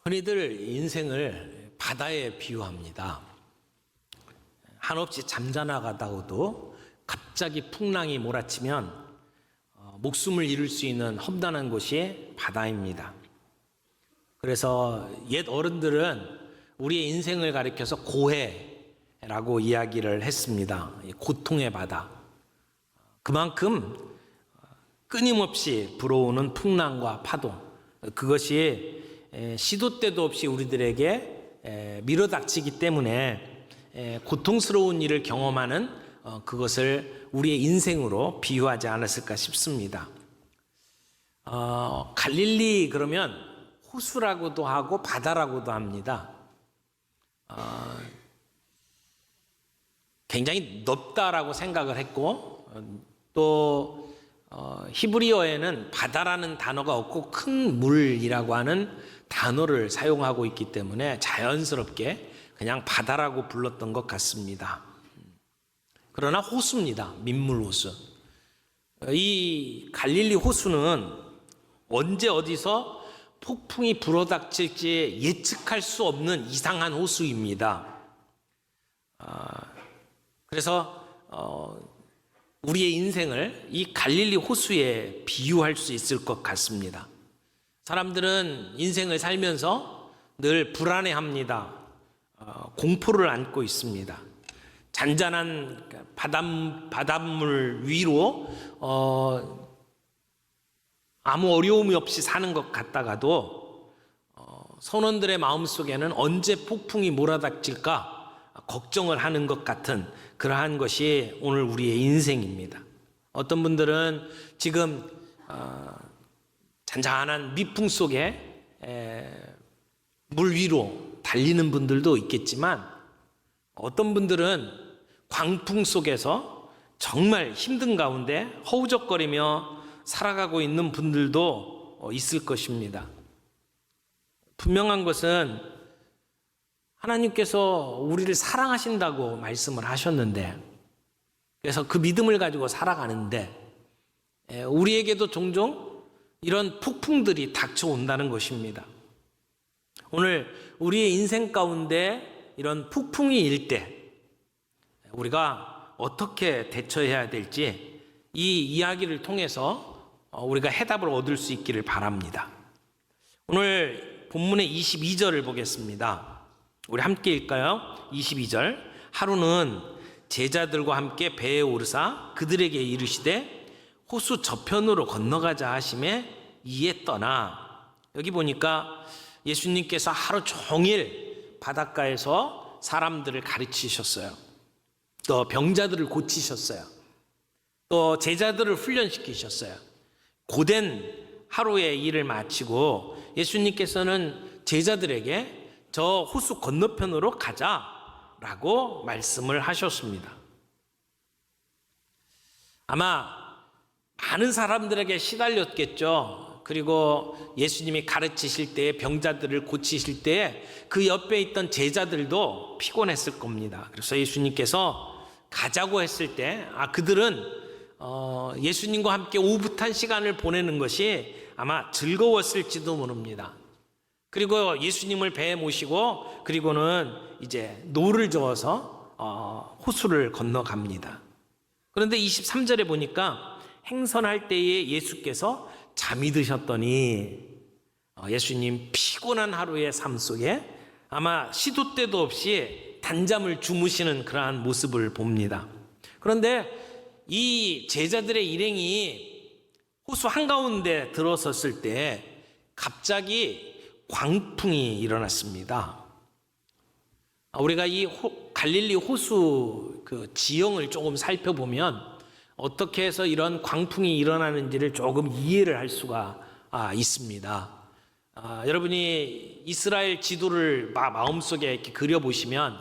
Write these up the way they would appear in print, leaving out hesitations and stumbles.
흔히들 인생을 바다에 비유합니다. 한없이 잠자나가다가도 갑자기 풍랑이 몰아치면 목숨을 잃을 수 있는 험난한 곳이 바다입니다. 그래서 옛 어른들은 우리의 인생을 가리켜서 고해라고 이야기를 했습니다. 고통의 바다. 그만큼 끊임없이 불어오는 풍랑과 파도, 그것이 시도 때도 없이 우리들에게 밀어닥치기 때문에 고통스러운 일을 경험하는 그것을 우리의 인생으로 비유하지 않았을까 싶습니다. 갈릴리 그러면 호수라고도 하고 바다라고도 합니다. 굉장히 넓다라고 생각을 했고, 또 히브리어에는 바다라는 단어가 없고 큰 물이라고 하는 단어를 사용하고 있기 때문에 자연스럽게 그냥 바다라고 불렀던 것 같습니다. 그러나 호수입니다. 민물 호수. 이 갈릴리 호수는 언제 어디서 폭풍이 불어닥칠지 예측할 수 없는 이상한 호수입니다. 그래서 우리의 인생을 이 갈릴리 호수에 비유할 수 있을 것 같습니다. 사람들은 인생을 살면서 늘 불안해합니다. 공포를 안고 있습니다. 잔잔한 바닷물 위로 아무 어려움이 없이 사는 것 같다가도 선원들의 마음속에는 언제 폭풍이 몰아닥칠까 걱정을 하는 것 같은 그러한 것이 오늘 우리의 인생입니다. 어떤 분들은 지금 잔잔한 미풍 속에 물 위로 달리는 분들도 있겠지만, 어떤 분들은 광풍 속에서 정말 힘든 가운데 허우적거리며 살아가고 있는 분들도 있을 것입니다. 분명한 것은 하나님께서 우리를 사랑하신다고 말씀을 하셨는데, 그래서 그 믿음을 가지고 살아가는데 우리에게도 종종 이런 폭풍들이 닥쳐온다는 것입니다. 오늘 우리의 인생 가운데 이런 폭풍이 일 때 우리가 어떻게 대처해야 될지 이 이야기를 통해서 우리가 해답을 얻을 수 있기를 바랍니다. 오늘 본문의 22절을 보겠습니다. 우리 함께 읽까요? 22절. 하루는 제자들과 함께 배에 오르사 그들에게 이르시되 호수 저편으로 건너가자 하심에 이에 떠나. 여기 보니까 예수님께서 하루 종일 바닷가에서 사람들을 가르치셨어요. 또 병자들을 고치셨어요. 또 제자들을 훈련시키셨어요. 고된 하루의 일을 마치고 예수님께서는 제자들에게 저 호수 건너편으로 가자라고 말씀을 하셨습니다. 아마 많은 사람들에게 시달렸겠죠. 그리고 예수님이 가르치실 때, 병자들을 고치실 때 그 옆에 있던 제자들도 피곤했을 겁니다. 그래서 예수님께서 가자고 했을 때 그들은 예수님과 함께 오붓한 시간을 보내는 것이 아마 즐거웠을지도 모릅니다. 그리고 예수님을 배에 모시고 그리고는 이제 노를 저어서 호수를 건너갑니다. 그런데 23절에 보니까 행선할 때에 예수께서 잠이 드셨더니 예수님 피곤한 하루의 삶 속에 아마 시도 때도 없이 단잠을 주무시는 그러한 모습을 봅니다. 그런데 이 제자들의 일행이 호수 한가운데 들어섰을 때 갑자기 광풍이 일어났습니다. 우리가 이 갈릴리 호수 그 지형을 조금 살펴보면 어떻게 해서 이런 광풍이 일어나는지를 조금 이해를 할 수가 있습니다. 여러분이 이스라엘 지도를 마음속에 이렇게 그려보시면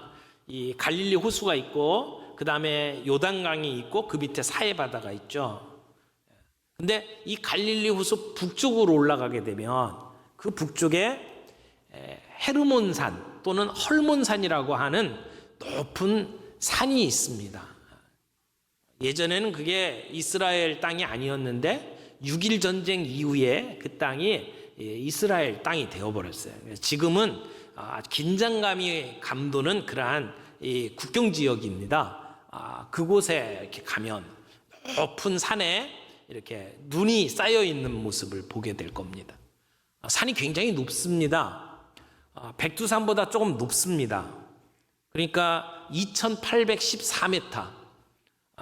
이 갈릴리 호수가 있고 그 다음에 요단강이 있고 그 밑에 사해바다가 있죠. 근데 이 갈릴리 호수 북쪽으로 올라가게 되면 그 북쪽에 헤르몬산 또는 헐몬산이라고 하는 높은 산이 있습니다. 예전에는 그게 이스라엘 땅이 아니었는데 6.1 전쟁 이후에 그 땅이 이스라엘 땅이 되어버렸어요. 지금은 긴장감이 감도는 그러한 이 국경 지역입니다. 그곳에 이렇게 가면 높은 산에 이렇게 눈이 쌓여 있는 모습을 보게 될 겁니다. 산이 굉장히 높습니다. 백두산보다 조금 높습니다. 그러니까 2814m.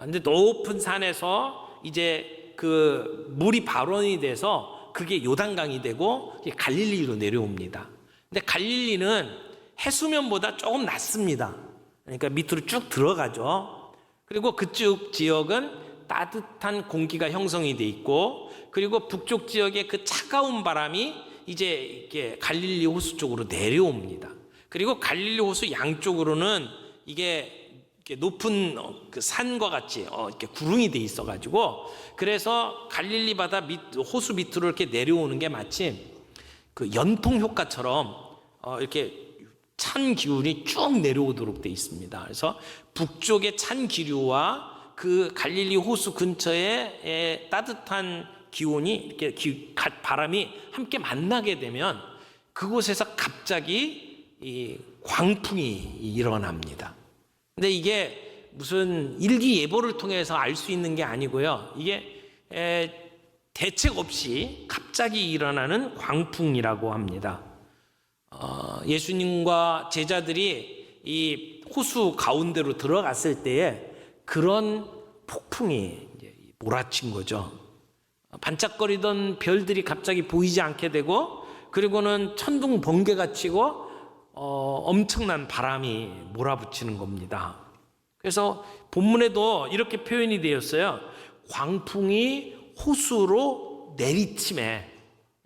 근데 높은 산에서 이제 그 물이 발원이 돼서 그게 요단강이 되고 갈릴리로 내려옵니다. 근데 갈릴리는 해수면보다 조금 낮습니다. 그러니까 밑으로 쭉 들어가죠. 그리고 그쪽 지역은 따뜻한 공기가 형성이 돼 있고, 그리고 북쪽 지역의 그 차가운 바람이 이제 이렇게 갈릴리 호수 쪽으로 내려옵니다. 그리고 갈릴리 호수 양쪽으로는 이게 높은 그 산과 같이 이렇게 구릉이 돼 있어가지고, 그래서 갈릴리 바다 호수 밑으로 이렇게 내려오는 게 마치 그 연통 효과처럼 이렇게 찬 기운이 쭉 내려오도록 돼 있습니다. 그래서 북쪽의 찬 기류와 그 갈릴리 호수 근처에 따뜻한 기온이 이렇게 바람이 함께 만나게 되면 그곳에서 갑자기 이 광풍이 일어납니다. 근데 이게 무슨 일기예보를 통해서 알 수 있는 게 아니고요. 이게 대책 없이 갑자기 일어나는 광풍이라고 합니다. 예수님과 제자들이 이 호수 가운데로 들어갔을 때에 그런 폭풍이 이제 몰아친 거죠. 반짝거리던 별들이 갑자기 보이지 않게 되고, 그리고는 천둥 번개가 치고 엄청난 바람이 몰아붙이는 겁니다. 그래서 본문에도 이렇게 표현이 되었어요. 광풍이 호수로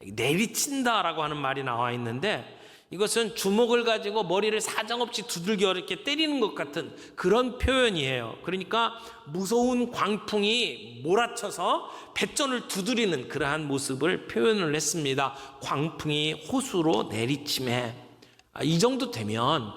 내리친다라고 하는 말이 나와 있는데, 이것은 주먹을 가지고 머리를 사정없이 두들겨 이렇게 때리는 것 같은 그런 표현이에요. 그러니까 무서운 광풍이 몰아쳐서 뱃전을 두드리는 그러한 모습을 표현을 했습니다. 광풍이 호수로 내리침에. 이 정도 되면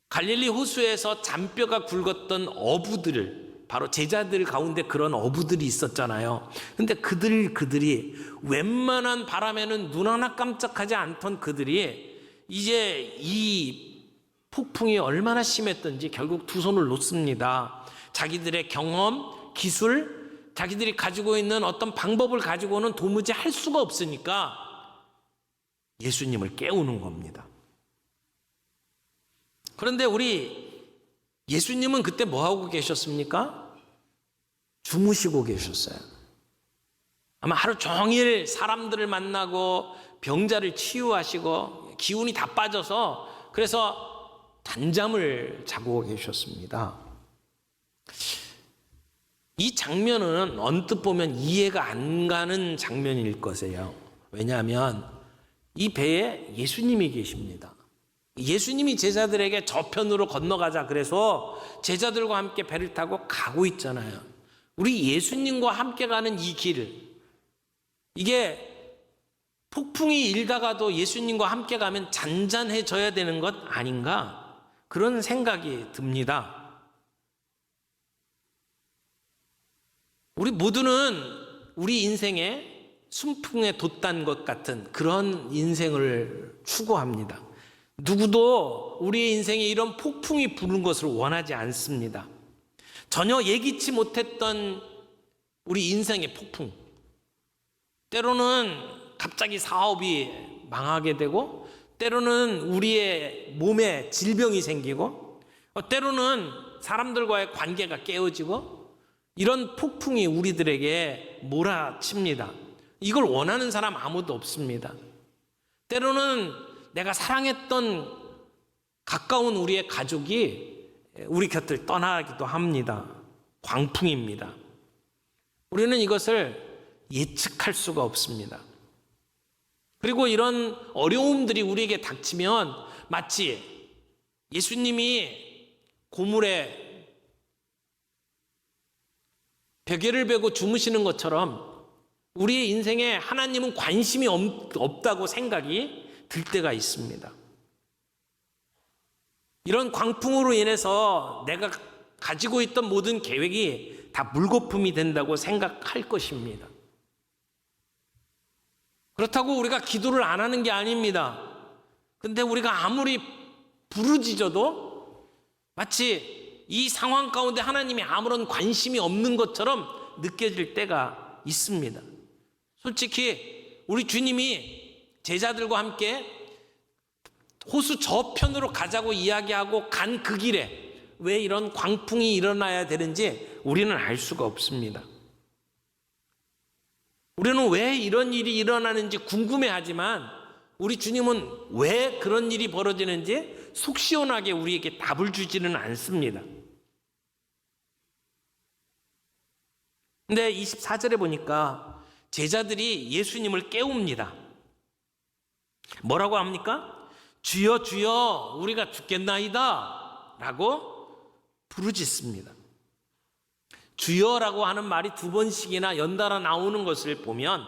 갈릴리 호수에서 잔뼈가 굵었던 어부들, 바로 제자들 가운데 그런 어부들이 있었잖아요. 근데 그들이 웬만한 바람에는 눈 하나 깜짝하지 않던 그들이 이제 이 폭풍이 얼마나 심했던지 결국 두 손을 놓습니다. 자기들의 경험, 기술, 자기들이 가지고 있는 어떤 방법을 가지고는 도무지 할 수가 없으니까 예수님을 깨우는 겁니다. 그런데 우리 예수님은 그때 뭐 하고 계셨습니까? 주무시고 계셨어요. 아마 하루 종일 사람들을 만나고 병자를 치유하시고 기운이 다 빠져서 그래서 단잠을 자고 계셨습니다. 이 장면은 언뜻 보면 이해가 안 가는 장면일 것이에요. 왜냐하면 이 배에 예수님이 계십니다. 예수님이 제자들에게 저편으로 건너가자 그래서 제자들과 함께 배를 타고 가고 있잖아요. 우리 예수님과 함께 가는 이 길, 이게 폭풍이 일다가도 예수님과 함께 가면 잔잔해져야 되는 것 아닌가? 그런 생각이 듭니다. 우리 모두는 우리 인생에 순풍에 돛단 것 같은 그런 인생을 추구합니다. 누구도 우리의 인생에 이런 폭풍이 부는 것을 원하지 않습니다. 전혀 예기치 못했던 우리 인생의 폭풍, 때로는 갑자기 사업이 망하게 되고, 때로는 우리의 몸에 질병이 생기고, 때로는 사람들과의 관계가 깨어지고, 이런 폭풍이 우리들에게 몰아칩니다. 이걸 원하는 사람 아무도 없습니다. 때로는 내가 사랑했던 가까운 우리의 가족이 우리 곁을 떠나기도 합니다. 광풍입니다. 우리는 이것을 예측할 수가 없습니다. 그리고 이런 어려움들이 우리에게 닥치면 마치 예수님이 고물에 베개를 베고 주무시는 것처럼 우리의 인생에 하나님은 관심이 없다고 생각이 들 때가 있습니다. 이런 광풍으로 인해서 내가 가지고 있던 모든 계획이 다 물거품이 된다고 생각할 것입니다. 그렇다고 우리가 기도를 안 하는 게 아닙니다. 근데 우리가 아무리 부르짖어도 마치 이 상황 가운데 하나님이 아무런 관심이 없는 것처럼 느껴질 때가 있습니다. 솔직히 우리 주님이 제자들과 함께 호수 저편으로 가자고 이야기하고 간 그 길에 왜 이런 광풍이 일어나야 되는지 우리는 알 수가 없습니다. 우리는 왜 이런 일이 일어나는지 궁금해하지만 우리 주님은 왜 그런 일이 벌어지는지 속 시원하게 우리에게 답을 주지는 않습니다. 근데 24절에 보니까 제자들이 예수님을 깨웁니다. 뭐라고 합니까? 주여 주여 우리가 죽겠나이다 라고 부르짖습니다. 주여라고 하는 말이 2번씩이나 연달아 나오는 것을 보면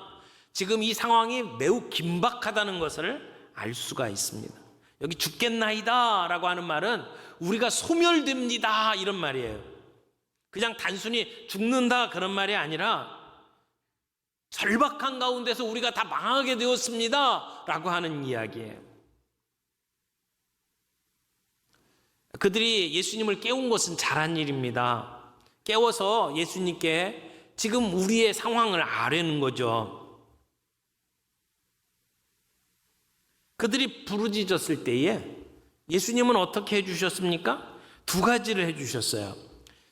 지금 이 상황이 매우 긴박하다는 것을 알 수가 있습니다. 여기 죽겠나이다 라고 하는 말은 우리가 소멸됩니다 이런 말이에요. 그냥 단순히 죽는다 그런 말이 아니라 절박한 가운데서 우리가 다 망하게 되었습니다 라고 하는 이야기예요. 그들이 예수님을 깨운 것은 잘한 일입니다. 깨워서 예수님께 지금 우리의 상황을 아뢰는 거죠. 그들이 부르짖었을 때에 예수님은 어떻게 해주셨습니까? 2가지를 해주셨어요.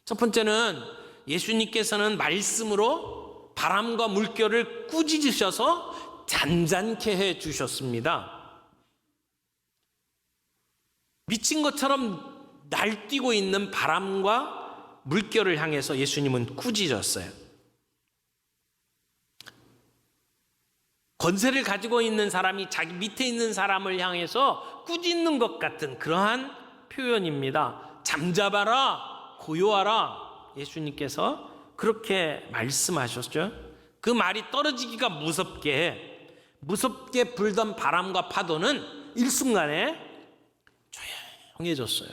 첫 번째는 예수님께서는 말씀으로 바람과 물결을 꾸짖으셔서 잔잔케 해주셨습니다. 미친 것처럼 날뛰고 있는 바람과 물결을 향해서 예수님은 꾸짖었어요. 권세를 가지고 있는 사람이 자기 밑에 있는 사람을 향해서 꾸짖는 것 같은 그러한 표현입니다. 잠잠하라, 고요하라. 예수님께서 그렇게 말씀하셨죠. 그 말이 떨어지기가 무섭게 불던 바람과 파도는 일순간에 조용해졌어요.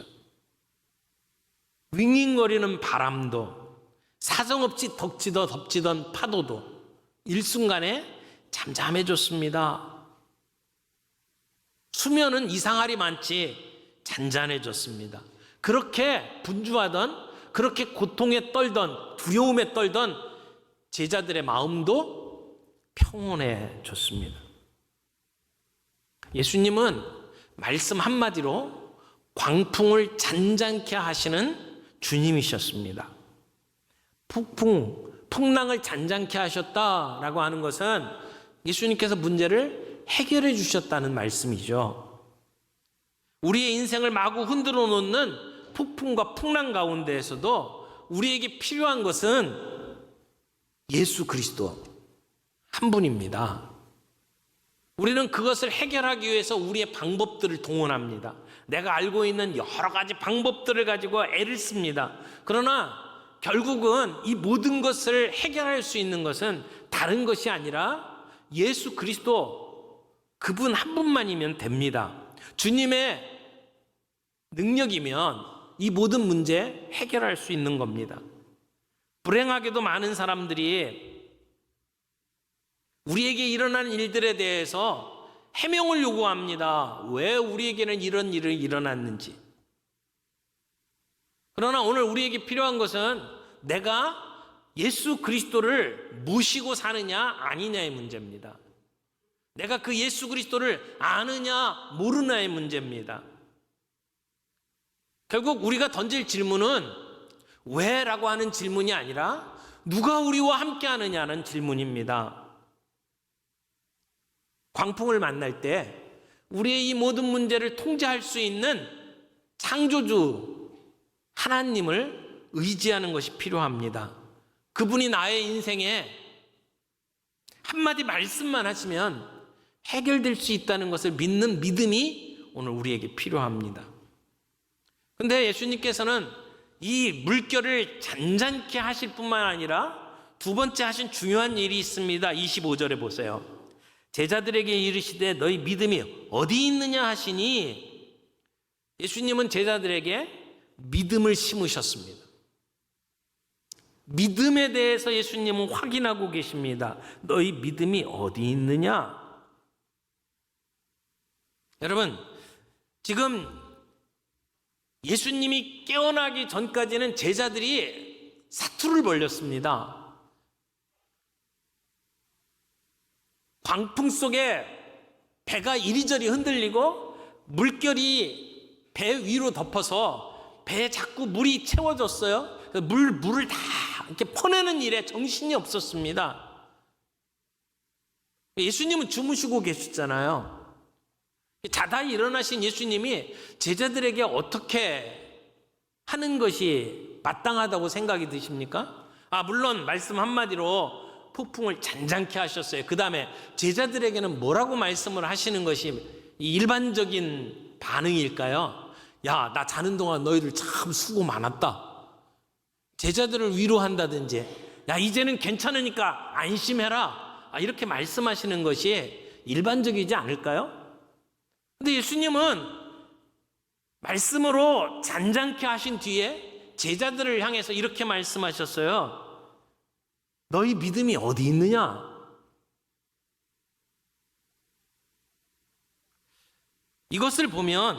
윙윙거리는 바람도 사정없이 덮치던 파도도 일순간에 잠잠해졌습니다. 수면은 이상하리 많지 잔잔해졌습니다. 그렇게 분주하던, 그렇게 고통에 떨던, 두려움에 떨던 제자들의 마음도 평온해졌습니다. 예수님은 말씀 한마디로 광풍을 잔잔케 하시는 주님이셨습니다. 풍랑을 잔잔케 하셨다라고 하는 것은 예수님께서 문제를 해결해 주셨다는 말씀이죠. 우리의 인생을 마구 흔들어 놓는 폭풍과 풍랑 가운데에서도 우리에게 필요한 것은 예수 그리스도 한 분입니다. 우리는 그것을 해결하기 위해서 우리의 방법들을 동원합니다. 내가 알고 있는 여러 가지 방법들을 가지고 애를 씁니다. 그러나 결국은 이 모든 것을 해결할 수 있는 것은 다른 것이 아니라 예수 그리스도 그분 한 분만이면 됩니다. 주님의 능력이면 이 모든 문제 해결할 수 있는 겁니다. 불행하게도 많은 사람들이 우리에게 일어난 일들에 대해서 해명을 요구합니다. 왜 우리에게는 이런 일이 일어났는지. 그러나 오늘 우리에게 필요한 것은 내가 예수 그리스도를 모시고 사느냐 아니냐의 문제입니다. 내가 그 예수 그리스도를 아느냐 모르냐의 문제입니다. 결국 우리가 던질 질문은 왜? 라고 하는 질문이 아니라 누가 우리와 함께 하느냐는 질문입니다. 광풍을 만날 때 우리의 이 모든 문제를 통제할 수 있는 창조주 하나님을 의지하는 것이 필요합니다. 그분이 나의 인생에 한마디 말씀만 하시면 해결될 수 있다는 것을 믿는 믿음이 오늘 우리에게 필요합니다. 그런데 예수님께서는 이 물결을 잔잔케 하실 뿐만 아니라 2번째 하신 중요한 일이 있습니다. 25절에 보세요. 제자들에게 이르시되 너희 믿음이 어디 있느냐 하시니 예수님은 제자들에게 믿음을 심으셨습니다. 믿음에 대해서 예수님은 확인하고 계십니다. 너희 믿음이 어디 있느냐? 여러분, 지금 예수님이 깨어나기 전까지는 제자들이 사투를 벌였습니다. 광풍 속에 배가 이리저리 흔들리고 물결이 배 위로 덮어서 배에 자꾸 물이 채워졌어요. 물을 다 이렇게 퍼내는 일에 정신이 없었습니다. 예수님은 주무시고 계셨잖아요. 자다 일어나신 예수님이 제자들에게 어떻게 하는 것이 마땅하다고 생각이 드십니까? 물론 말씀 한마디로 폭풍을 잔잔케 하셨어요. 그 다음에 제자들에게는 뭐라고 말씀을 하시는 것이 일반적인 반응일까요? 야, 나 자는 동안 너희들 참 수고 많았다. 제자들을 위로한다든지, 야, 이제는 괜찮으니까 안심해라, 이렇게 말씀하시는 것이 일반적이지 않을까요? 근데 예수님은 말씀으로 잔잔케 하신 뒤에 제자들을 향해서 이렇게 말씀하셨어요. 너희 믿음이 어디 있느냐? 이것을 보면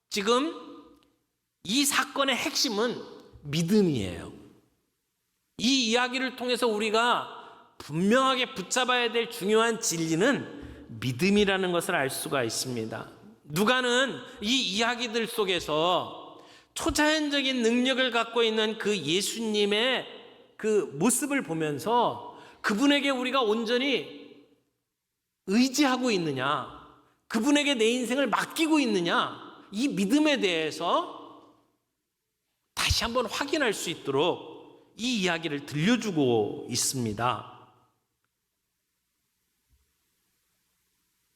지금 이 사건의 핵심은 믿음이에요. 이 이야기를 통해서 우리가 분명하게 붙잡아야 될 중요한 진리는 믿음이라는 것을 알 수가 있습니다. 누가는 이 이야기들 속에서 초자연적인 능력을 갖고 있는 그 예수님의 그 모습을 보면서 그분에게 우리가 온전히 의지하고 있느냐, 그분에게 내 인생을 맡기고 있느냐, 이 믿음에 대해서 다시 한번 확인할 수 있도록 이 이야기를 들려주고 있습니다.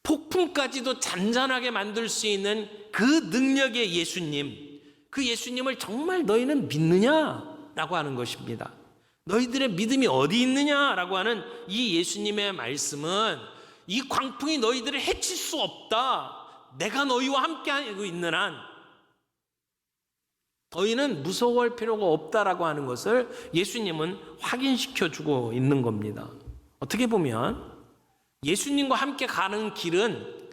폭풍까지도 잔잔하게 만들 수 있는 그 능력의 예수님, 그 예수님을 정말 너희는 믿느냐라고 하는 것입니다. 너희들의 믿음이 어디 있느냐라고 하는 이 예수님의 말씀은 이 광풍이 너희들을 해칠 수 없다. 내가 너희와 함께하고 있는 한 너희는 무서워할 필요가 없다라고 하는 것을 예수님은 확인시켜주고 있는 겁니다. 어떻게 보면 예수님과 함께 가는 길은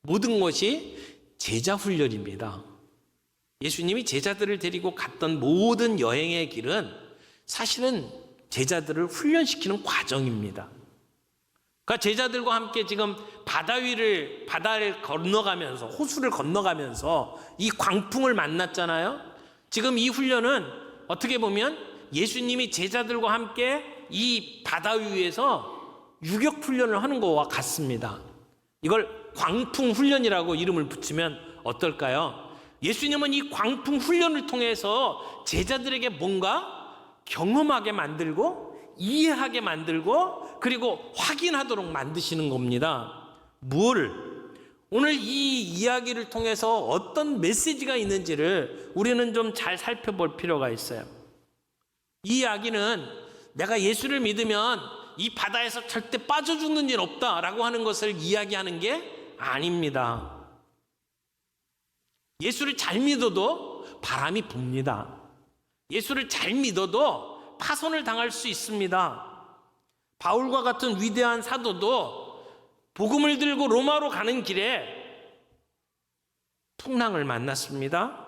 모든 것이 제자 훈련입니다. 예수님이 제자들을 데리고 갔던 모든 여행의 길은 사실은 제자들을 훈련시키는 과정입니다. 그러니까 제자들과 함께 지금 바다를 건너가면서, 호수를 건너가면서 이 광풍을 만났잖아요. 지금 이 훈련은 어떻게 보면 예수님이 제자들과 함께 이 바다 위에서 유격 훈련을 하는 것과 같습니다. 이걸 광풍 훈련이라고 이름을 붙이면 어떨까요? 예수님은 이 광풍 훈련을 통해서 제자들에게 뭔가 경험하게 만들고 이해하게 만들고 그리고 확인하도록 만드시는 겁니다. 오늘 이 이야기를 통해서 어떤 메시지가 있는지를 우리는 좀 잘 살펴볼 필요가 있어요. 이 이야기는 내가 예수를 믿으면 이 바다에서 절대 빠져 죽는 일 없다라고 하는 것을 이야기하는 게 아닙니다. 예수를 잘 믿어도 바람이 붑니다. 예수를 잘 믿어도 파손을 당할 수 있습니다. 바울과 같은 위대한 사도도 복음을 들고 로마로 가는 길에 풍랑을 만났습니다.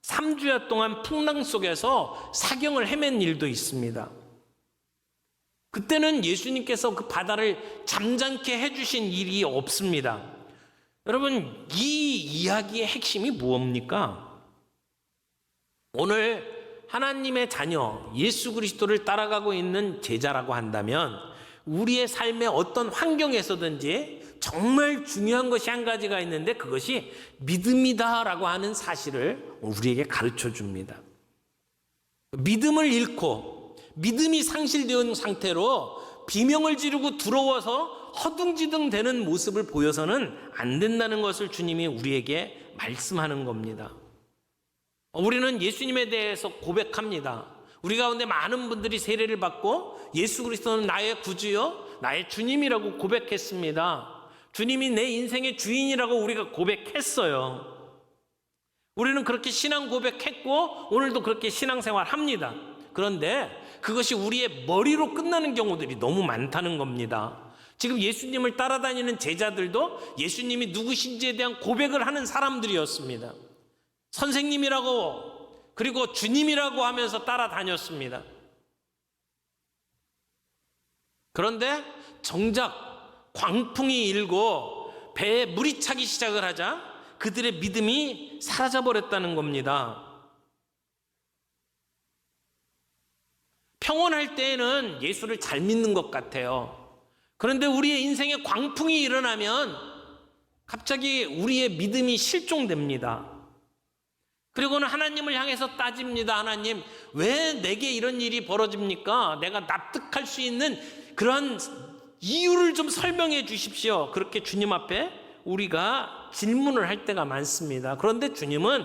3주야 동안 풍랑 속에서 사경을 헤맨 일도 있습니다. 그때는 예수님께서 그 바다를 잠잠케 해주신 일이 없습니다. 여러분, 이 이야기의 핵심이 무엇입니까? 오늘 하나님의 자녀 예수 그리스도를 따라가고 있는 제자라고 한다면 우리의 삶의 어떤 환경에서든지 정말 중요한 것이 한 가지가 있는데 그것이 믿음이다라고 하는 사실을 우리에게 가르쳐 줍니다. 믿음을 잃고 믿음이 상실되어 상태로 비명을 지르고 두려워서 허둥지둥 되는 모습을 보여서는 안 된다는 것을 주님이 우리에게 말씀하는 겁니다. 우리는 예수님에 대해서 고백합니다. 우리 가운데 많은 분들이 세례를 받고 예수 그리스도는 나의 구주요 나의 주님이라고 고백했습니다. 주님이 내 인생의 주인이라고 우리가 고백했어요. 우리는 그렇게 신앙 고백했고 오늘도 그렇게 신앙생활 합니다. 그런데 그것이 우리의 머리로 끝나는 경우들이 너무 많다는 겁니다. 지금 예수님을 따라다니는 제자들도 예수님이 누구신지에 대한 고백을 하는 사람들이었습니다. 선생님이라고 그리고 주님이라고 하면서 따라다녔습니다. 그런데 정작 광풍이 일고 배에 물이 차기 시작을 하자 그들의 믿음이 사라져버렸다는 겁니다. 평온할 때에는 예수를 잘 믿는 것 같아요. 그런데 우리의 인생에 광풍이 일어나면 갑자기 우리의 믿음이 실종됩니다. 그리고는 하나님을 향해서 따집니다. 하나님, 왜 내게 이런 일이 벌어집니까? 내가 납득할 수 있는 그런 이유를 좀 설명해 주십시오. 그렇게 주님 앞에 우리가 질문을 할 때가 많습니다. 그런데 주님은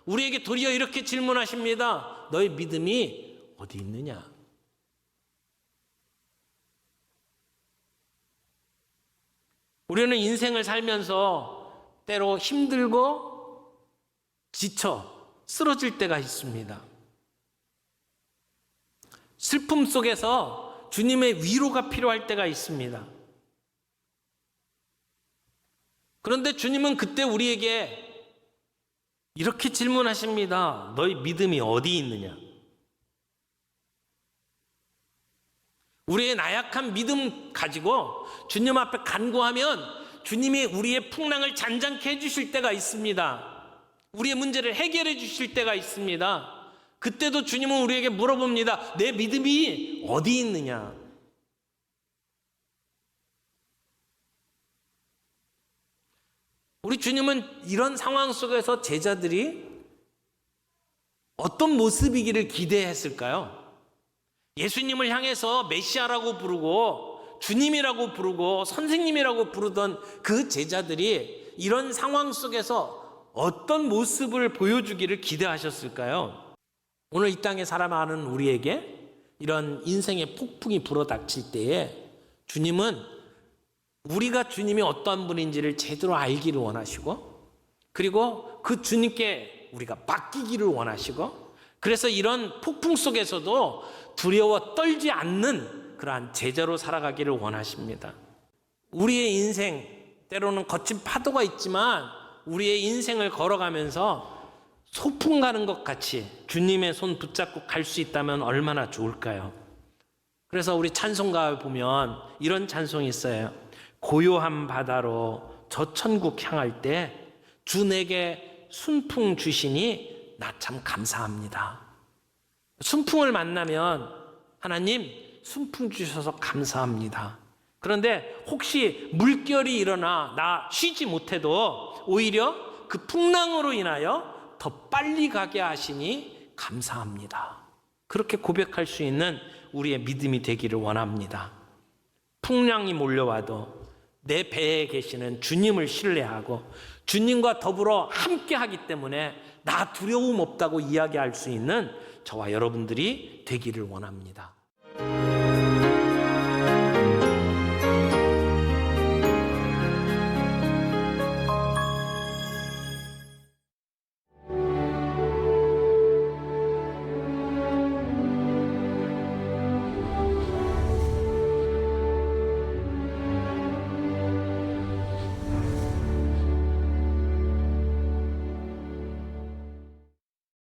우리에게 도리어 이렇게 질문하십니다. 너의 믿음이 어디 있느냐? 우리는 인생을 살면서 때로 힘들고 지쳐 쓰러질 때가 있습니다. 슬픔 속에서 주님의 위로가 필요할 때가 있습니다. 그런데 주님은 그때 우리에게 이렇게 질문하십니다. 너희 믿음이 어디 있느냐? 우리의 나약한 믿음 가지고 주님 앞에 간구하면 주님이 우리의 풍랑을 잔잔케 해주실 때가 있습니다. 우리의 문제를 해결해 주실 때가 있습니다. 그때도 주님은 우리에게 물어봅니다. 내 믿음이 어디 있느냐? 우리 주님은 이런 상황 속에서 제자들이 어떤 모습이기를 기대했을까요? 예수님을 향해서 메시아라고 부르고 주님이라고 부르고 선생님이라고 부르던 그 제자들이 이런 상황 속에서 어떤 모습을 보여주기를 기대하셨을까요? 오늘 이 땅에 살아가는 우리에게 이런 인생의 폭풍이 불어닥칠 때에 주님은 우리가 주님이 어떠한 분인지를 제대로 알기를 원하시고 그리고 그 주님께 우리가 맡기기를 원하시고 그래서 이런 폭풍 속에서도 두려워 떨지 않는 그러한 제자로 살아가기를 원하십니다. 우리의 인생, 때로는 거친 파도가 있지만 우리의 인생을 걸어가면서 소풍 가는 것 같이 주님의 손 붙잡고 갈 수 있다면 얼마나 좋을까요? 그래서 우리 찬송가에 보면 이런 찬송이 있어요. 고요한 바다로 저 천국 향할 때 주 내게 순풍 주시니 나 참 감사합니다. 순풍을 만나면 하나님 순풍 주셔서 감사합니다. 그런데 혹시 물결이 일어나 나 쉬지 못해도 오히려 그 풍랑으로 인하여 더 빨리 가게 하시니 감사합니다. 그렇게 고백할 수 있는 우리의 믿음이 되기를 원합니다. 풍랑이 몰려와도 내 배에 계시는 주님을 신뢰하고 주님과 더불어 함께 하기 때문에 나 두려움 없다고 이야기할 수 있는 저와 여러분들이 되기를 원합니다.